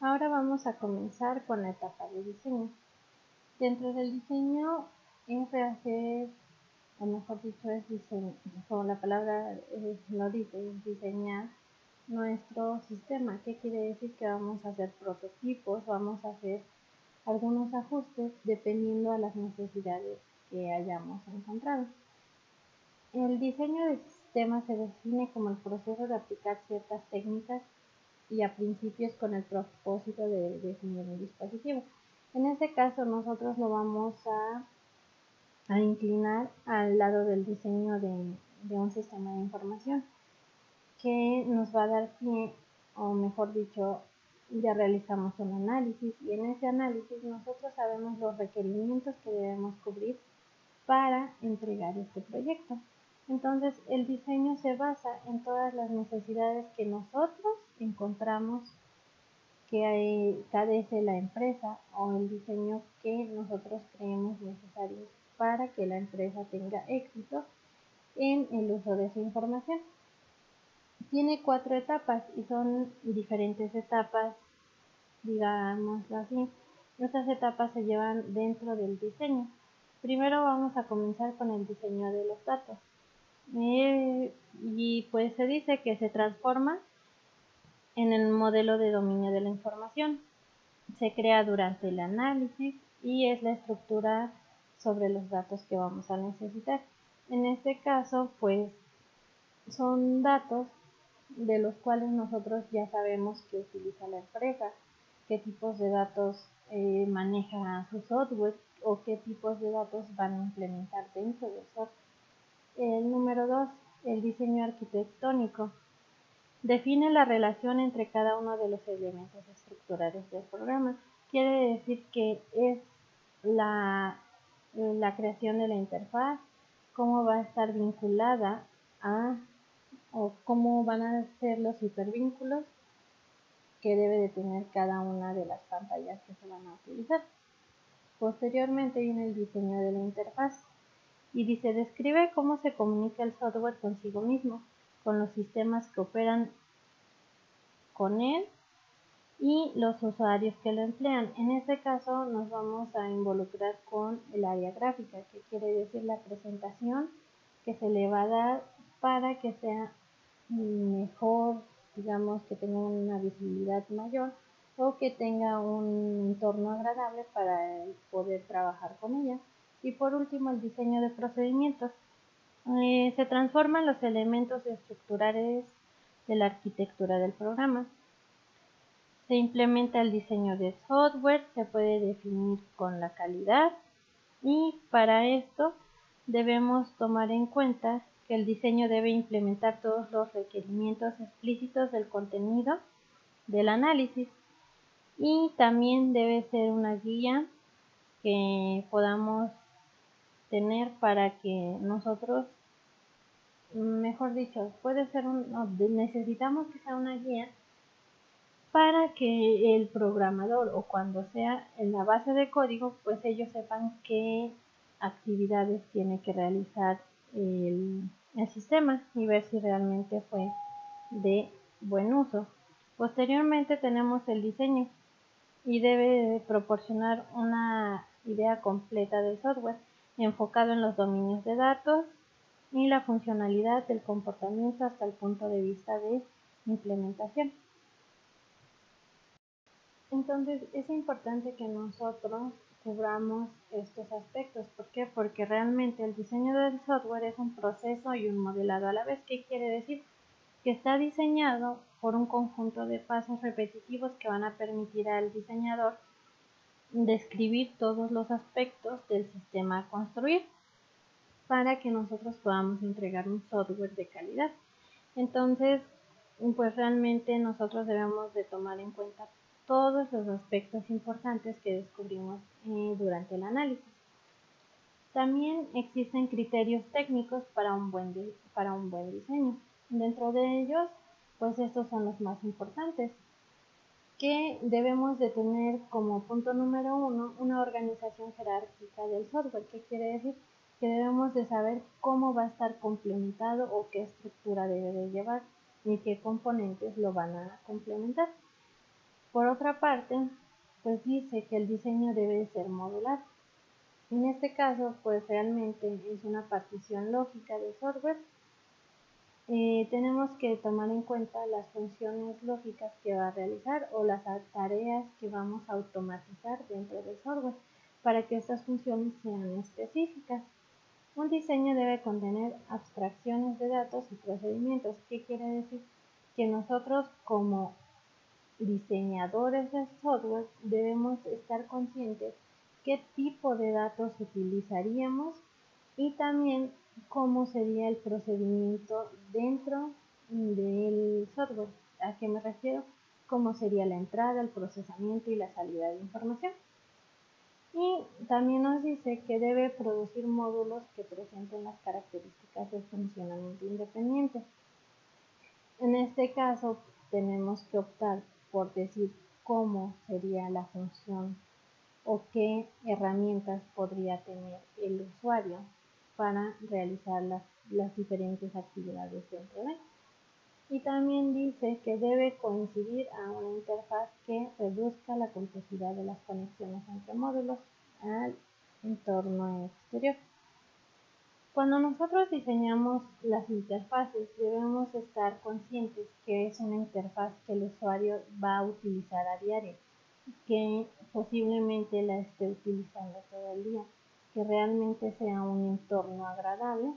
Ahora vamos a comenzar con la etapa de diseño. Dentro del diseño es rehacer, o mejor dicho, es diseño, como la palabra lo dice, es diseñar nuestro sistema. ¿Qué quiere decir? Que vamos a hacer prototipos, vamos a hacer algunos ajustes dependiendo a las necesidades que hayamos encontrado. El diseño de sistemas se define como el proceso de aplicar ciertas técnicas y a principios con el propósito de definir un dispositivo. En este caso nosotros lo vamos a inclinar al lado del diseño de un sistema de información que nos va a dar pie, o mejor dicho, ya realizamos un análisis y en ese análisis nosotros sabemos los requerimientos que debemos cubrir para entregar este proyecto. Entonces el diseño se basa en todas las necesidades que nosotros encontramos que carece la empresa o el diseño que nosotros creemos necesarios para que la empresa tenga éxito en el uso de su información. Tiene 4 etapas y son diferentes etapas, digámoslo así. Estas etapas se llevan dentro del diseño. Primero vamos a comenzar con el diseño de los datos. Y pues se dice que se transforma en el modelo de dominio de la información. Se crea durante el análisis y es la estructura sobre los datos que vamos a necesitar. En este caso, pues son datos de los cuales nosotros ya sabemos que utiliza la empresa, qué tipos de datos maneja su software o qué tipos de datos van a implementar dentro del software. El número 2, el diseño arquitectónico. Define la relación entre cada uno de los elementos estructurales del programa. Quiere decir que es la creación de la interfaz, cómo va a estar vinculada a o cómo van a ser los hipervínculos que debe de tener cada una de las pantallas que se van a utilizar. Posteriormente viene el diseño de la interfaz y dice, describe cómo se comunica el software consigo mismo, con los sistemas que operan con él y los usuarios que lo emplean. En este caso nos vamos a involucrar con el área gráfica, que quiere decir la presentación que se le va a dar para que sea mejor, digamos, que tenga una visibilidad mayor o que tenga un entorno agradable para poder trabajar con ella. Y por último, el diseño de procedimientos. Se transforman los elementos estructurales de la arquitectura del programa. Se implementa el diseño de software, se puede definir con la calidad y para esto debemos tomar en cuenta que el diseño debe implementar todos los requerimientos explícitos del contenido del análisis y también debe ser una guía que podamos tener para que nosotros, mejor dicho, necesitamos que sea una guía para que el programador o cuando sea en la base de código, pues ellos sepan qué actividades tiene que realizar el sistema y ver si realmente fue de buen uso. Posteriormente tenemos el diseño y debe proporcionar una idea completa del software enfocado en los dominios de datos y la funcionalidad del comportamiento hasta el punto de vista de implementación. Entonces es importante que nosotros cubramos estos aspectos. ¿Por qué? Porque realmente el diseño del software es un proceso y un modelado a la vez. ¿Qué quiere decir? Que está diseñado por un conjunto de pasos repetitivos que van a permitir al diseñador describir todos los aspectos del sistema a construir para que nosotros podamos entregar un software de calidad. Entonces, pues realmente nosotros debemos de tomar en cuenta todos los aspectos importantes que descubrimos durante el análisis. También existen criterios técnicos para un buen diseño. Dentro de ellos, pues estos son los más importantes, que debemos de tener como punto número 1 una organización jerárquica del software. ¿Qué quiere decir? Que debemos de saber cómo va a estar complementado o qué estructura debe de llevar y qué componentes lo van a complementar. Por otra parte, pues dice que el diseño debe ser modular. En este caso, pues realmente es una partición lógica de software. Tenemos que tomar en cuenta las funciones lógicas que va a realizar o las tareas que vamos a automatizar dentro del software para que estas funciones sean específicas. Un diseño debe contener abstracciones de datos y procedimientos. ¿Qué quiere decir? Que nosotros como diseñadores de software debemos estar conscientes qué tipo de datos utilizaríamos y también cómo sería el procedimiento dentro del software. ¿A qué me refiero? Cómo sería la entrada, el procesamiento y la salida de información. Y también nos dice que debe producir módulos que presenten las características de funcionamiento independiente. En este caso tenemos que optar por decir cómo sería la función o qué herramientas podría tener el usuario para realizar las diferentes actividades dentro de él. Y también dice que debe coincidir a una interfaz que reduzca la complejidad de las conexiones entre módulos al entorno exterior. Cuando nosotros diseñamos las interfaces, debemos estar conscientes que es una interfaz que el usuario va a utilizar a diario, que posiblemente la esté utilizando todo el día, que realmente sea un entorno agradable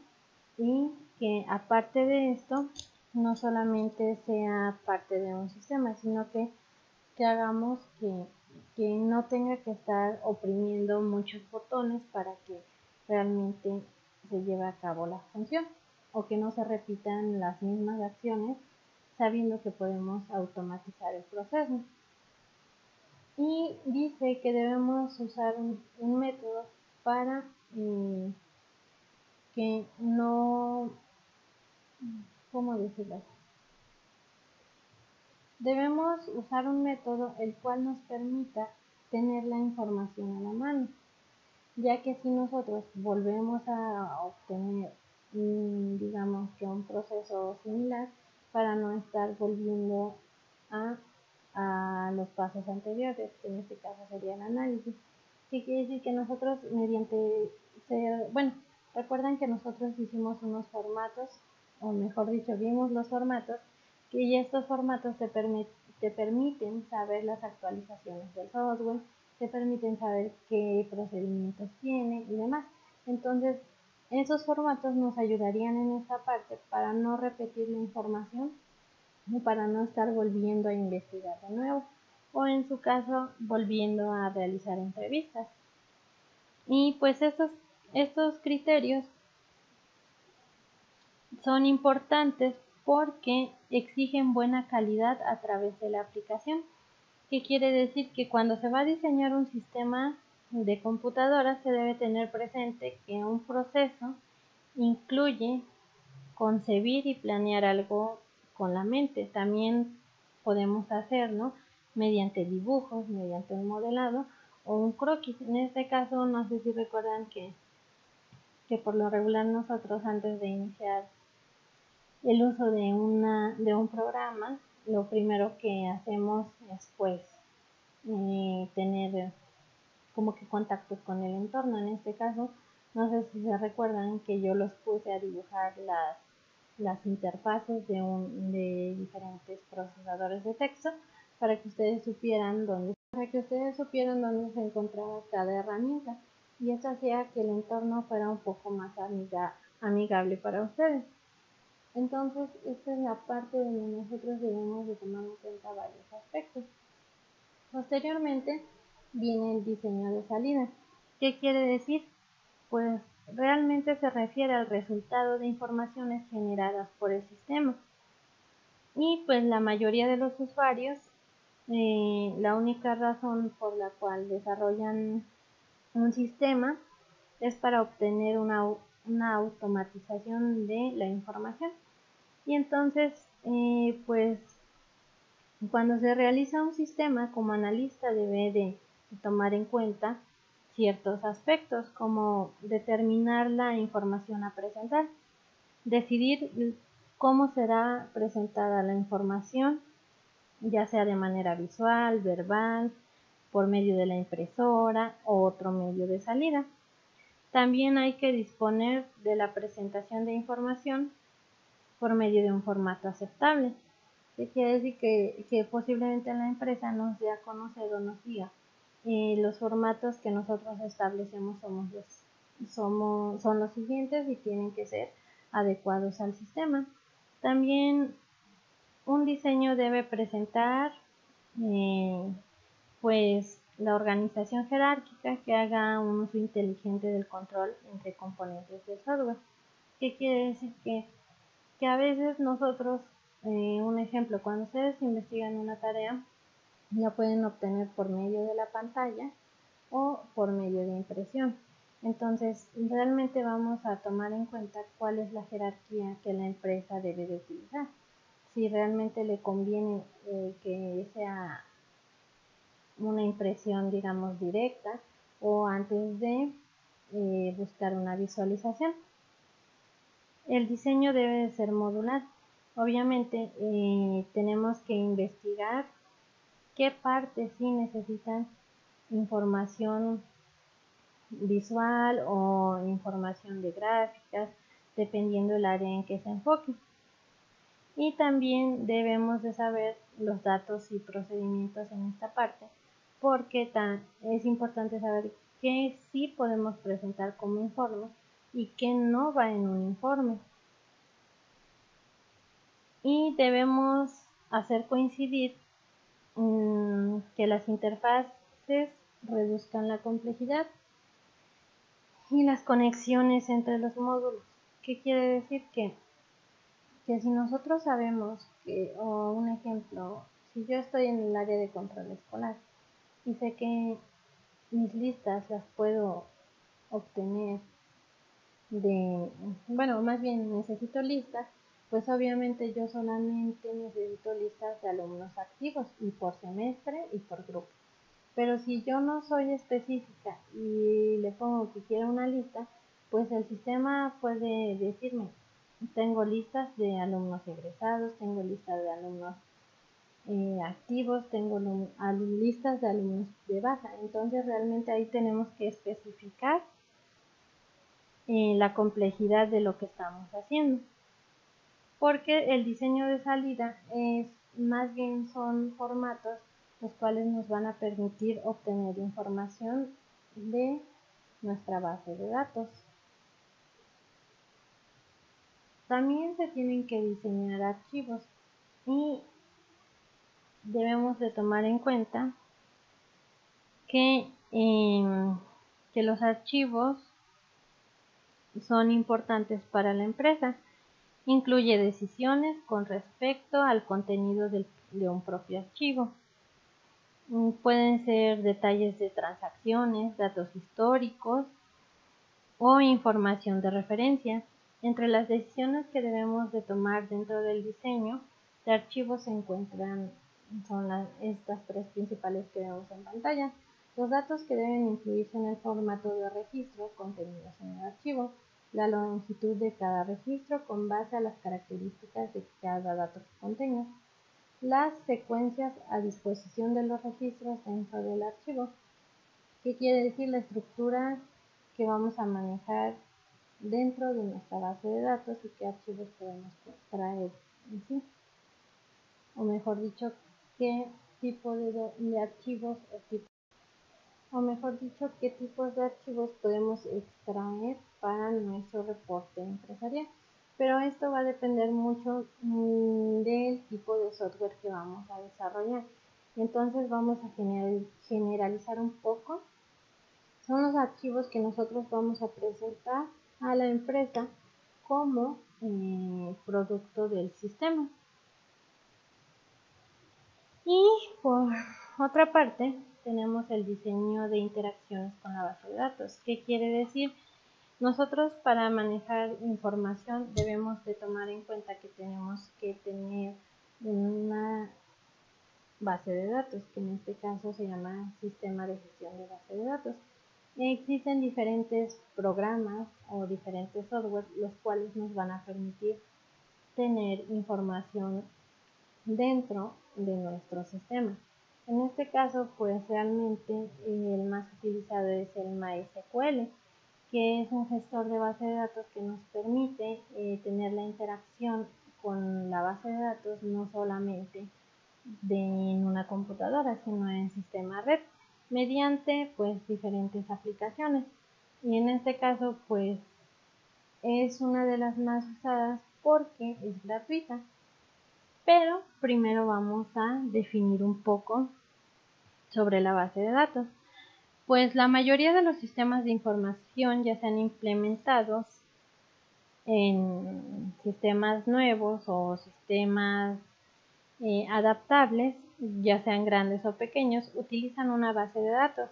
y que aparte de esto no solamente sea parte de un sistema, sino que hagamos que no tenga que estar oprimiendo muchos botones para que realmente se lleve a cabo la función o que no se repitan las mismas acciones sabiendo que podemos automatizar el proceso. Y dice que debemos usar un método para que no, ¿cómo decirlo? Debemos usar un método el cual nos permita tener la información a la mano, ya que si nosotros volvemos a obtener, digamos que un proceso similar, para no estar volviendo a los pasos anteriores, que en este caso sería el análisis. Sí quiere decir que nosotros recuerden que nosotros hicimos unos formatos, o mejor dicho, vimos los formatos, y estos formatos te permiten saber las actualizaciones del software, te permiten saber qué procedimientos tiene y demás. Entonces, esos formatos nos ayudarían en esta parte para no repetir la información y para no estar volviendo a investigar de nuevo o en su caso volviendo a realizar entrevistas. Y pues estos criterios son importantes porque exigen buena calidad a través de la aplicación. ¿Qué quiere decir? Que cuando se va a diseñar un sistema de computadora se debe tener presente que un proceso incluye concebir y planear algo con la mente. También podemos hacerlo mediante dibujos, mediante un modelado o un croquis. En este caso, no sé si recuerdan que por lo regular nosotros antes de iniciar el uso de un programa, lo primero que hacemos es pues tener como que contactos con el entorno. En este caso, no sé si se recuerdan que yo los puse a dibujar las interfaces de diferentes procesadores de texto para que ustedes supieran dónde se encontraba cada herramienta y eso hacía que el entorno fuera un poco más amigable para ustedes. Entonces, esta es la parte donde nosotros debemos de tomar en cuenta varios aspectos. Posteriormente viene el diseño de salida. ¿Qué quiere decir? Pues realmente se refiere al resultado de informaciones generadas por el sistema. Y pues la mayoría de los usuarios, la única razón por la cual desarrollan un sistema es para obtener una automatización de la información. Y entonces, pues cuando se realiza un sistema, como analista debe de tomar en cuenta ciertos aspectos como determinar la información a presentar, decidir cómo será presentada la información, ya sea de manera visual, verbal, por medio de la impresora o otro medio de salida. También hay que disponer de la presentación de información por medio de un formato aceptable. ¿Qué quiere decir? Que posiblemente la empresa nos dé a conocer o nos diga los formatos que nosotros establecemos son los siguientes y tienen que ser adecuados al sistema. También un diseño debe presentar pues la organización jerárquica que haga un uso inteligente del control entre componentes del software. ¿Qué quiere decir? Que a veces nosotros, un ejemplo, cuando ustedes investigan una tarea, la pueden obtener por medio de la pantalla o por medio de impresión. Entonces, realmente vamos a tomar en cuenta cuál es la jerarquía que la empresa debe de utilizar. Si realmente le conviene que sea una impresión, digamos, directa o antes de buscar una visualización. El diseño debe de ser modular. Obviamente tenemos que investigar qué partes sí necesitan información visual o información de gráficas, dependiendo del área en que se enfoque. Y también debemos de saber los datos y procedimientos en esta parte, porque es importante saber qué sí podemos presentar como informe y qué no va en un informe. Y debemos hacer coincidir que las interfaces reduzcan la complejidad y las conexiones entre los módulos. ¿Qué quiere decir? Que si nosotros sabemos o un ejemplo, si yo estoy en el área de control escolar y sé que mis listas las puedo obtener más bien necesito listas, pues obviamente yo solamente necesito listas de alumnos activos y por semestre y por grupo. Pero si yo no soy específica y le pongo que quiero una lista, pues el sistema puede decirme, tengo listas de alumnos egresados, tengo listas de alumnos activos, tengo listas de alumnos de baja. Entonces realmente ahí tenemos que especificar la complejidad de lo que estamos haciendo. Porque el diseño de salida más bien son formatos los cuales nos van a permitir obtener información de nuestra base de datos. También se tienen que diseñar archivos y debemos de tomar en cuenta que los archivos son importantes para la empresa. Incluye decisiones con respecto al contenido de un propio archivo. Pueden ser detalles de transacciones, datos históricos o información de referencia. Entre las decisiones que debemos de tomar dentro del diseño de archivos se encuentran estas tres principales que vemos en pantalla. Los datos que deben incluirse en el formato de registro contenidos en el archivo, la longitud de cada registro con base a las características de cada dato que contenga, las secuencias a disposición de los registros dentro del archivo. ¿Qué quiere decir? La estructura que vamos a manejar dentro de nuestra base de datos y qué archivos podemos traer en sí. O mejor dicho, qué tipo de archivos qué tipos de archivos podemos extraer para nuestro reporte empresarial. Pero esto va a depender mucho del tipo de software que vamos a desarrollar. Entonces vamos a generalizar un poco. Son los archivos que nosotros vamos a presentar a la empresa como producto del sistema. Y por otra parte, tenemos el diseño de interacciones con la base de datos. ¿Qué quiere decir? Nosotros para manejar información debemos de tomar en cuenta que tenemos que tener una base de datos, que en este caso se llama sistema de gestión de base de datos. Existen diferentes programas o diferentes software los cuales nos van a permitir tener información dentro de nuestro sistema. En este caso, pues realmente el más utilizado es el MySQL, que es un gestor de base de datos que nos permite tener la interacción con la base de datos no solamente en una computadora, sino en sistema red, mediante pues diferentes aplicaciones. Y en este caso pues es una de las más usadas porque es gratuita. Pero primero vamos a definir un poco sobre la base de datos. Pues la mayoría de los sistemas de información ya se han implementado en sistemas nuevos o sistemas adaptables, ya sean grandes o pequeños, utilizan una base de datos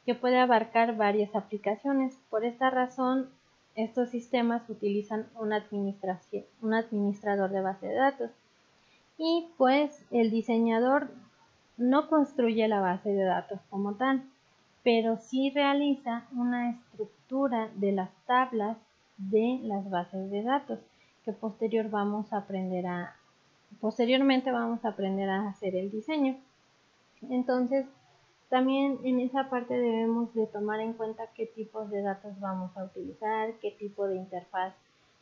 que puede abarcar varias aplicaciones. Por esta razón, estos sistemas utilizan un administrador de base de datos. Y pues el diseñador no construye la base de datos como tal, pero sí realiza una estructura de las tablas de las bases de datos que posteriormente vamos a aprender a hacer el diseño. Entonces, también en esa parte debemos de tomar en cuenta qué tipos de datos vamos a utilizar, qué tipo de interfaz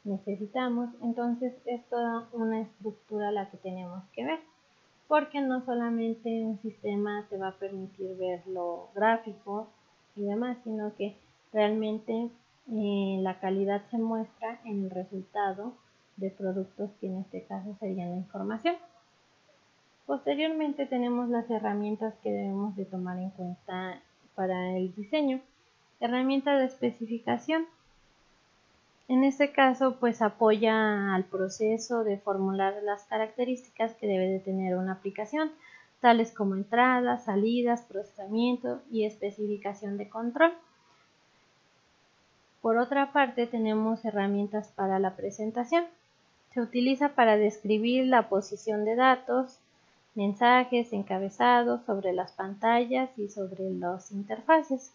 necesitamos. Entonces, es toda una estructura la que tenemos que ver, porque no solamente un sistema te va a permitir ver lo gráfico y demás, sino que realmente la calidad se muestra en el resultado de productos, que en este caso serían la información. Posteriormente tenemos las herramientas que debemos de tomar en cuenta para el diseño. Herramienta de especificación. En este caso, pues apoya al proceso de formular las características que debe de tener una aplicación, tales como entradas, salidas, procesamiento y especificación de control. Por otra parte, tenemos herramientas para la presentación. Se utiliza para describir la posición de datos, mensajes, encabezados sobre las pantallas y sobre las interfaces.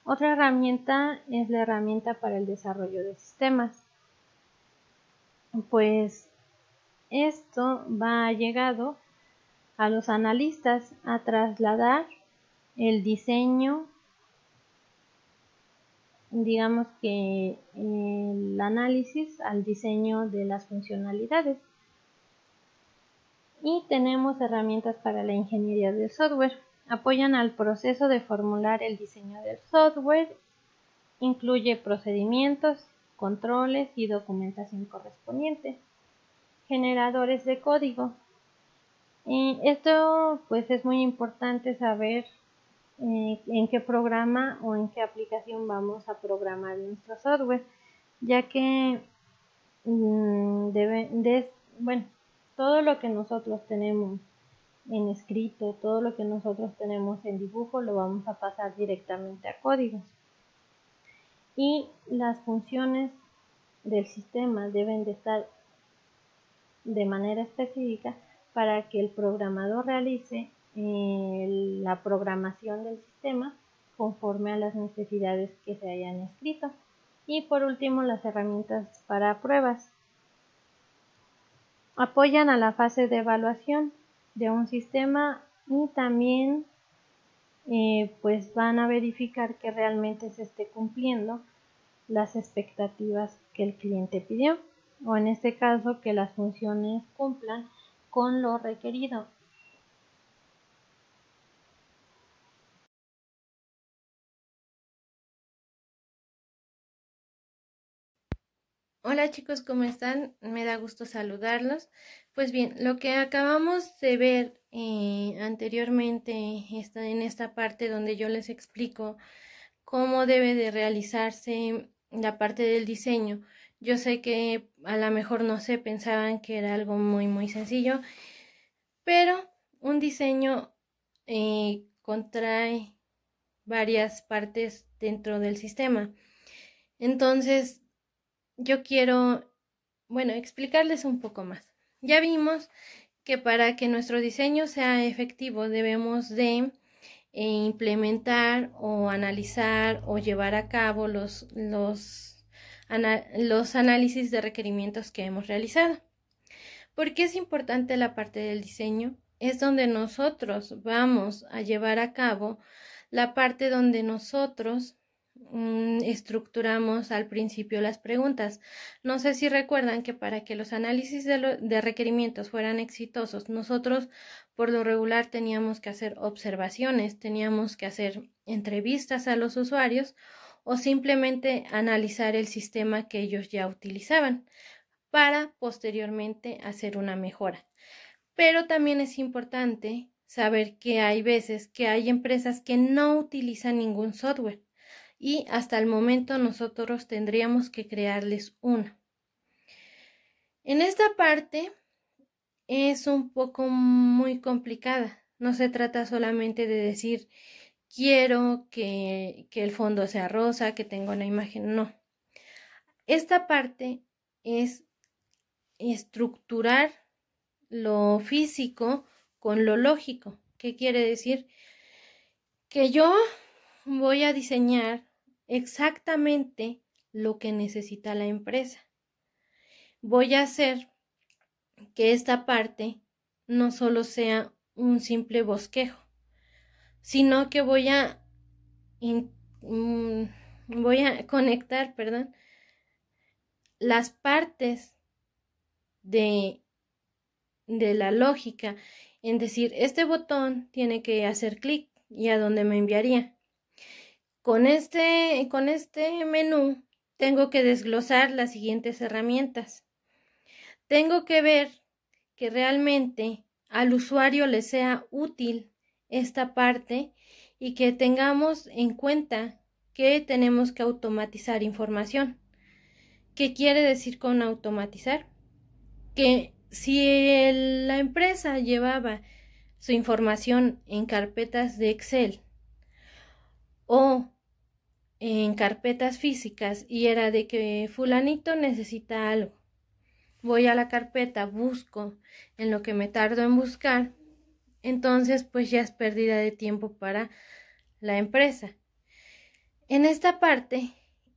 Otra herramienta es la herramienta para el desarrollo de sistemas. Pues esto va llegado a los analistas a trasladar el diseño, digamos que el análisis al diseño de las funcionalidades. Y tenemos herramientas para la ingeniería del software. Apoyan al proceso de formular el diseño del software. Incluye procedimientos, controles y documentación correspondiente. Generadores de código. Esto pues es muy importante saber en qué programa o en qué aplicación vamos a programar nuestro software, ya que todo lo que nosotros tenemos en escrito, todo lo que nosotros tenemos en dibujo, lo vamos a pasar directamente a códigos. Y las funciones del sistema deben de estar de manera específica para que el programador realice la programación del sistema conforme a las necesidades que se hayan escrito. Y por último, las herramientas para pruebas. Apoyan a la fase de evaluación de un sistema y también pues van a verificar que realmente se esté cumpliendo las expectativas que el cliente pidió, o en este caso que las funciones cumplan con lo requerido. Hola chicos, ¿cómo están? Me da gusto saludarlos. Pues bien, lo que acabamos de ver anteriormente en esta parte donde yo les explico cómo debe de realizarse la parte del diseño. Yo sé que a lo mejor no sé, pensaban que era algo muy sencillo, pero un diseño contrae varias partes dentro del sistema. Entonces, yo quiero explicarles un poco más. Ya vimos que para que nuestro diseño sea efectivo debemos de implementar o analizar o llevar a cabo los análisis de requerimientos que hemos realizado. ¿Por qué es importante la parte del diseño? Es donde nosotros vamos a llevar a cabo la parte donde nosotros estructuramos al principio las preguntas. No sé si recuerdan que para que los análisis de requerimientos fueran exitosos, nosotros por lo regular teníamos que hacer observaciones, teníamos que hacer entrevistas a los usuarios o simplemente analizar el sistema que ellos ya utilizaban para posteriormente hacer una mejora. Pero también es importante saber que hay veces que hay empresas que no utilizan ningún software y hasta el momento nosotros tendríamos que crearles uno. En esta parte es un poco muy complicada. No se trata solamente de decir quiero que el fondo sea rosa, que tenga una imagen, no. Esta parte es estructurar lo físico con lo lógico. ¿Qué quiere decir? Que yo voy a diseñar exactamente lo que necesita la empresa. Voy a hacer que esta parte no solo sea un simple bosquejo, sino que voy a conectar, las partes de la lógica, en decir, este botón tiene que hacer clic y a dónde me enviaría. Con este menú tengo que desglosar las siguientes herramientas. Tengo que ver que realmente al usuario le sea útil esta parte y que tengamos en cuenta que tenemos que automatizar información. ¿Qué quiere decir con automatizar? Que si la empresa llevaba su información en carpetas de Excel o en carpetas físicas y era de que fulanito necesita algo, voy a la carpeta, busco en lo que me tardo en buscar, entonces pues ya es pérdida de tiempo para la empresa. En esta parte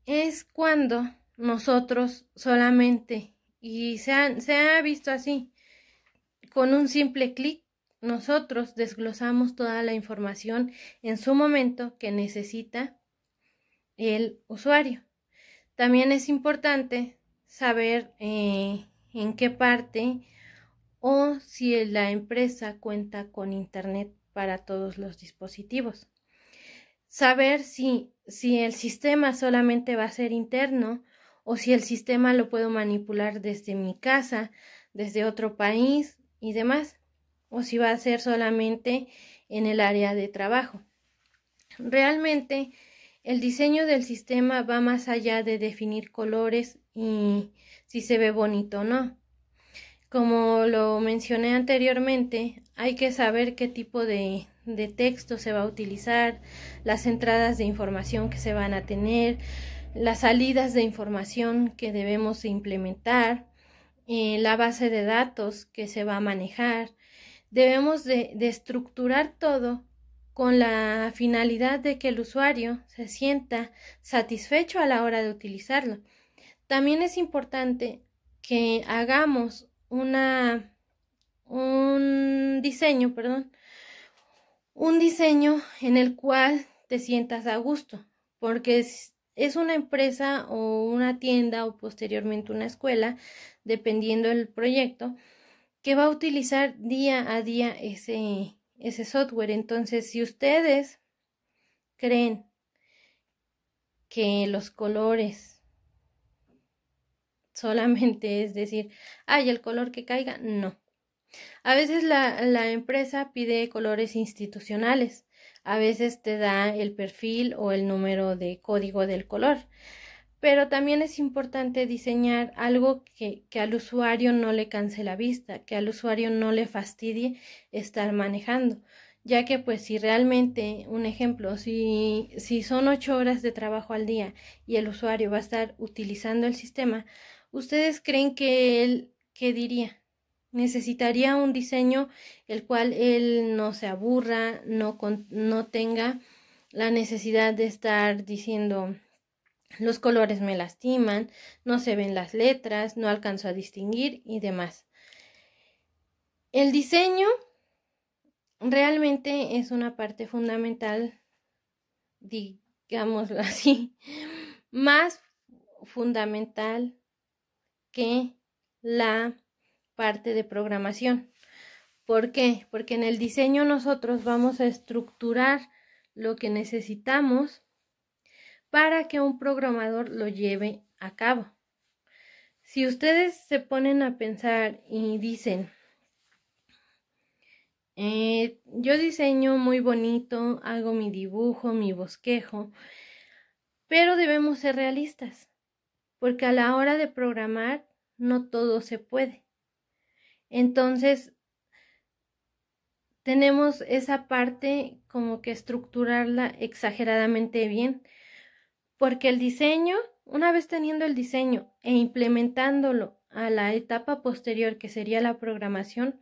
es cuando nosotros solamente, y se ha visto así, con un simple clic nosotros desglosamos toda la información en su momento que necesita el usuario. También es importante saber en qué parte o si la empresa cuenta con internet para todos los dispositivos. Saber si el sistema solamente va a ser interno o si el sistema lo puedo manipular desde mi casa, desde otro país y demás, o si va a ser solamente en el área de trabajo. Realmente el diseño del sistema va más allá de definir colores y si se ve bonito o no. Como lo mencioné anteriormente, hay que saber qué tipo de texto se va a utilizar, las entradas de información que se van a tener, las salidas de información que debemos implementar, la base de datos que se va a manejar. Debemos de estructurar todo con la finalidad de que el usuario se sienta satisfecho a la hora de utilizarlo. También es importante que hagamos un diseño en el cual te sientas a gusto, porque es una empresa o una tienda o posteriormente una escuela, dependiendo del proyecto, que va a utilizar día a día ese software. Entonces, si ustedes creen que los colores solamente es decir, el color que caiga, no. A veces la empresa pide colores institucionales, a veces te da el perfil o el número de código del color, pero también es importante diseñar algo que al usuario no le canse la vista, que al usuario no le fastidie estar manejando, ya que pues si realmente, un ejemplo, si son 8 horas de trabajo al día y el usuario va a estar utilizando el sistema, ¿ustedes creen que él qué diría? Necesitaría un diseño el cual él no se aburra, no tenga la necesidad de estar diciendo los colores me lastiman, no se ven las letras, no alcanzo a distinguir y demás. El diseño realmente es una parte fundamental, digámoslo así, más fundamental que la parte de programación. ¿Por qué? Porque en el diseño nosotros vamos a estructurar lo que necesitamos para que un programador lo lleve a cabo. Si ustedes se ponen a pensar y dicen, yo diseño muy bonito, hago mi dibujo, mi bosquejo, pero debemos ser realistas, porque a la hora de programar no todo se puede. Entonces, tenemos esa parte como que estructurarla exageradamente bien, porque el diseño, una vez teniendo el diseño e implementándolo a la etapa posterior que sería la programación,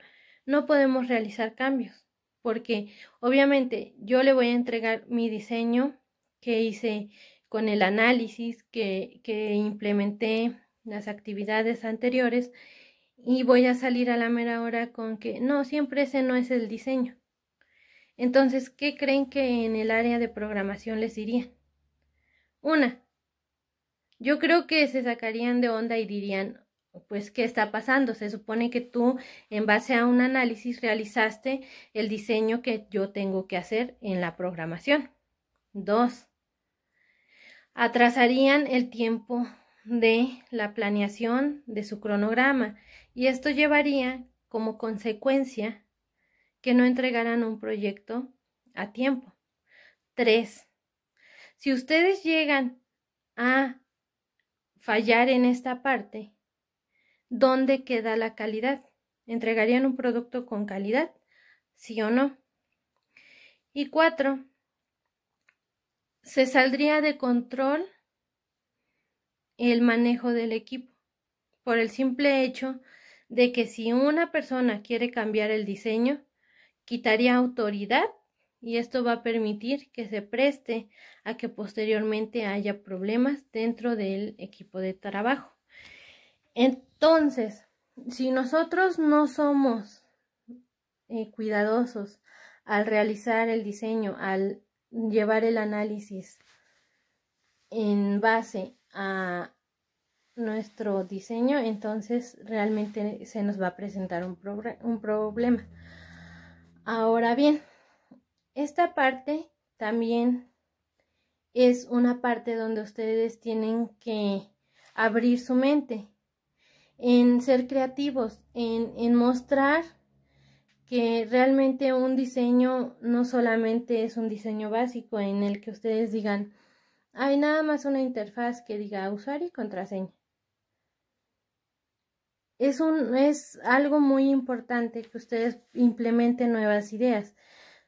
no podemos realizar cambios, porque obviamente yo le voy a entregar mi diseño que hice con el análisis, que implementé las actividades anteriores, y voy a salir a la mera hora con que no, siempre ese no es el diseño. Entonces, ¿qué creen que en el área de programación les diría? Yo creo que se sacarían de onda y dirían, pues, ¿qué está pasando? Se supone que tú, en base a un análisis, realizaste el diseño que yo tengo que hacer en la programación. 2. Atrasarían el tiempo de la planeación de su cronograma, y esto llevaría como consecuencia que no entregaran un proyecto a tiempo. 3. Si ustedes llegan a fallar en esta parte, ¿dónde queda la calidad? ¿Entregarían un producto con calidad? ¿Sí o no? Y 4. Se saldría de control el manejo del equipo, por el simple hecho de que si una persona quiere cambiar el diseño, quitaría autoridad, y esto va a permitir que se preste a que posteriormente haya problemas dentro del equipo de trabajo. Entonces, si nosotros no somos cuidadosos al realizar el diseño, al llevar el análisis en base a nuestro diseño, entonces realmente se nos va a presentar un problema. Ahora bien, esta parte también es una parte donde ustedes tienen que abrir su mente, en ser creativos, en mostrar que realmente un diseño no solamente es un diseño básico en el que ustedes digan, hay nada más una interfaz que diga usuario y contraseña. Es algo muy importante que ustedes implementen nuevas ideas,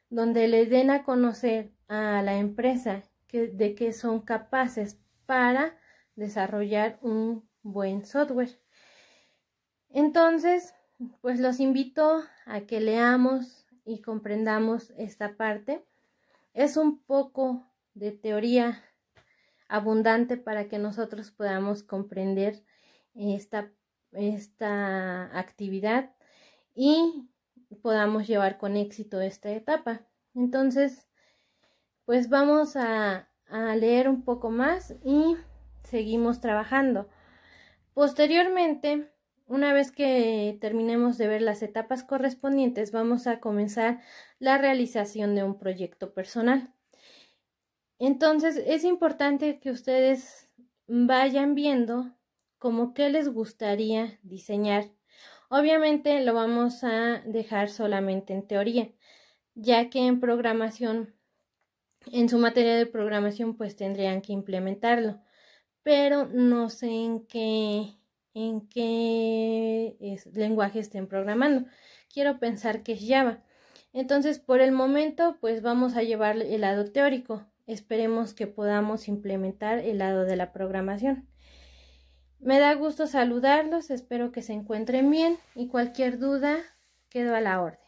donde le den a conocer a la empresa de que son capaces para desarrollar un buen software. Entonces, pues los invito a que leamos y comprendamos esta parte. Es un poco de teoría abundante para que nosotros podamos comprender esta actividad y podamos llevar con éxito esta etapa. Entonces, pues vamos a leer un poco más y seguimos trabajando. Posteriormente, una vez que terminemos de ver las etapas correspondientes, vamos a comenzar la realización de un proyecto personal. Entonces, es importante que ustedes vayan viendo como qué les gustaría diseñar. Obviamente lo vamos a dejar solamente en teoría, ya que en programación, en su materia de programación, pues tendrían que implementarlo, pero no sé en qué lenguaje estén programando. Quiero pensar que es Java. Entonces, por el momento, pues vamos a llevar el lado teórico. Esperemos que podamos implementar el lado de la programación. Me da gusto saludarlos, espero que se encuentren bien y cualquier duda quedo a la orden.